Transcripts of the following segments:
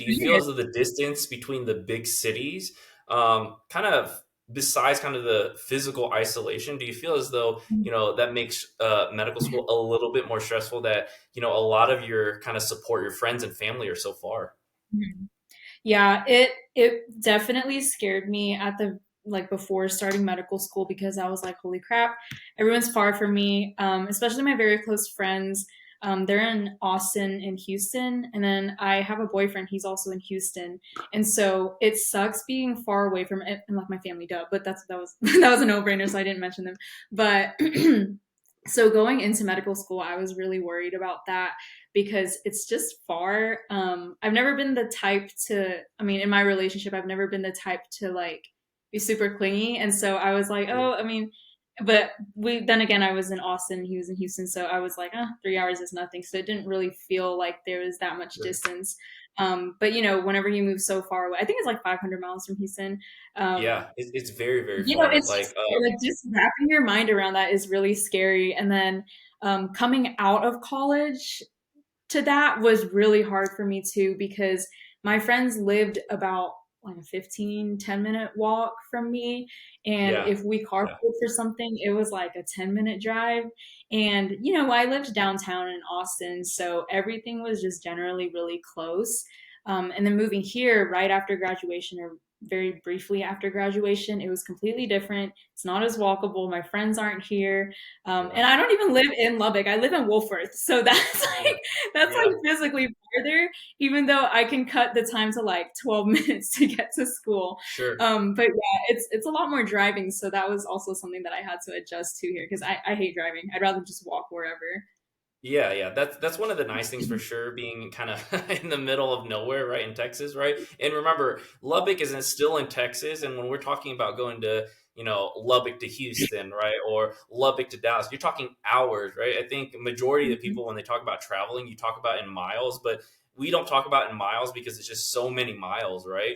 you feel as though the distance between the big cities, kind of besides kind of the physical isolation, do you feel as though, that makes medical school a little bit more stressful, that, a lot of your kind of support, your friends and family are so far? Mhm. Yeah, it definitely scared me at the like before starting medical school because I was like, holy crap, everyone's far from me. Especially my very close friends. They're in Austin and Houston, and then I have a boyfriend. He's also in Houston, and so it sucks being far away from it, and like my family, duh. But that was that was a no brainer, so I didn't mention them. But so going into medical school, I was really worried about that because it's just far. I've never been the type to, I mean, in my relationship, I've never been the type to like be super clingy. And so I was like, Sure. oh, I mean, but then again, I was in Austin, he was in Houston. So I was like, 3 hours is nothing. So it didn't really feel like there was that much Sure. distance. But whenever you move so far away, I think it's like 500 miles from Houston. Um, Yeah, it's very, very far. it's just like just wrapping your mind around that is really scary. And then coming out of college to that was really hard for me too because my friends lived about like a 15-10 minute walk from me, and yeah, if we yeah, carpooled for something it was like a 10-minute drive. And I lived downtown in Austin, so everything was just generally really close. And then moving here right after graduation, or very briefly after graduation, it was completely different. It's not as walkable. My friends aren't here. yeah, And I don't even live in Lubbock. I live in Wolfworth. So that's yeah, like yeah. physically farther, even though I can cut the time to like 12 minutes to get to school. Sure. But yeah, it's a lot more driving. So that was also something that I had to adjust to here because I hate driving. I'd rather just walk wherever. Yeah, yeah, that's one of the nice things for sure, being kind of in the middle of nowhere, right, in Texas, right? And remember, Lubbock isn't still in Texas, and when we're talking about going to, Lubbock to Houston, right, or Lubbock to Dallas, you're talking hours, right? I think majority of the Mhm. people when they talk about traveling, you talk about in miles, but we don't talk about in miles because it's just so many miles, right?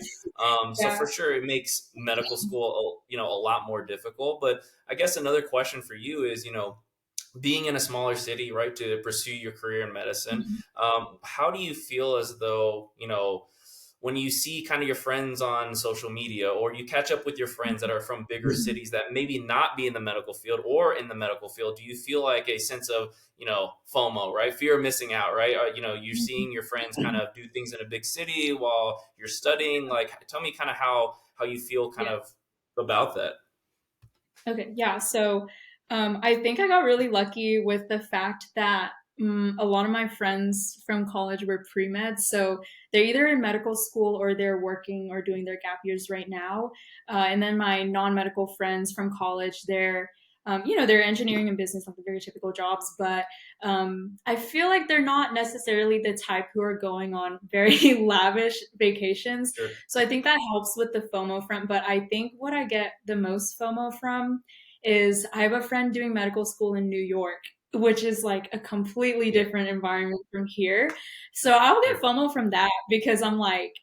So Yeah. for sure, it makes medical school, a lot more difficult. But I guess another question for you is, being in a smaller city, right, to pursue your career in medicine, how do you feel as though, when you see kind of your friends on social media, or you catch up with your friends that are from bigger cities that maybe not be in the medical field or in the medical field, do you feel like a sense of, FOMO, right? Fear of missing out, right? You're seeing your friends kind of do things in a big city while you're studying. Like, tell me kind of how you feel kind Yeah. of about that. Okay, yeah. So I think I got really lucky with the fact that a lot of my friends from college were pre-med. So they're either in medical school or they're working or doing their gap years right now. And then my non-medical friends from college, they're engineering and business, like the very typical jobs. But I feel like they're not necessarily the type who are going on very lavish vacations. Sure. So I think that helps with the FOMO front. But I think what I get the most FOMO from is I have a friend doing medical school in New York, which is like a completely Yeah. different environment from here. So I'll get Sure. FOMO from that because I'm like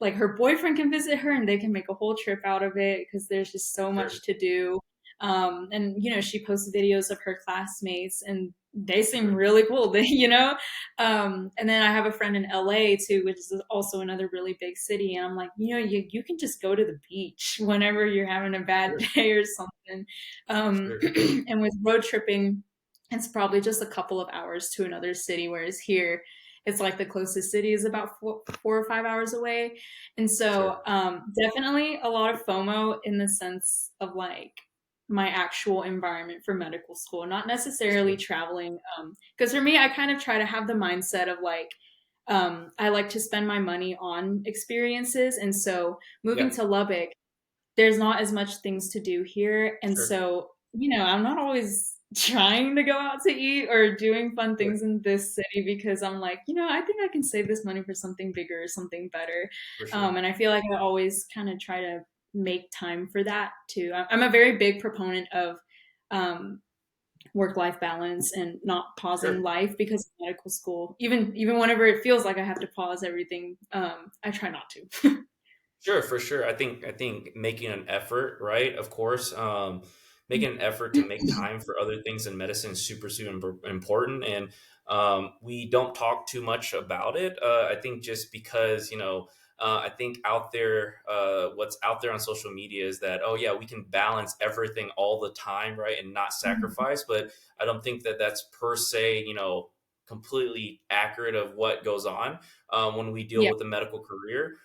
her boyfriend can visit her and they can make a whole trip out of it because there's just so Sure. much to do. And she posts videos of her classmates and they seem Sure. really cool. And then I have a friend in LA too, which is also another really big city. And I'm like, you can just go to the beach whenever you're having a bad Sure. day or something. Sure. And with road tripping, it's probably just a couple of hours to another city, whereas here it's like the closest city is about 4 or 5 hours away. And so Sure. definitely a lot of FOMO in the sense of like my actual environment for medical school, not necessarily Sure. traveling. Because for me, I kind of try to have the mindset of like, I like to spend my money on experiences. And so moving Yeah. to Lubbock, there's not as much things to do here. And Sure. so, I'm not always trying to go out to eat or doing fun Sure. things in this city because I'm like, I think I can save this money for something bigger or something better. For sure. And I feel like I always kind of try to make time for that too. I'm a very big proponent of um, work-life balance and not pausing Sure. life because of medical school. Even whenever it feels like I have to pause everything, I try not to. Sure, for sure. I think making an effort, right? Of course, making an effort to make time for other things in medicine is super, super important. And We don't talk too much about it. I think just because, I think out there, what's out there on social media is that, oh yeah, we can balance everything all the time, right, and not Mhm. sacrifice. But I don't think that that's per se, completely accurate of what goes on when we deal Yeah. with the medical career.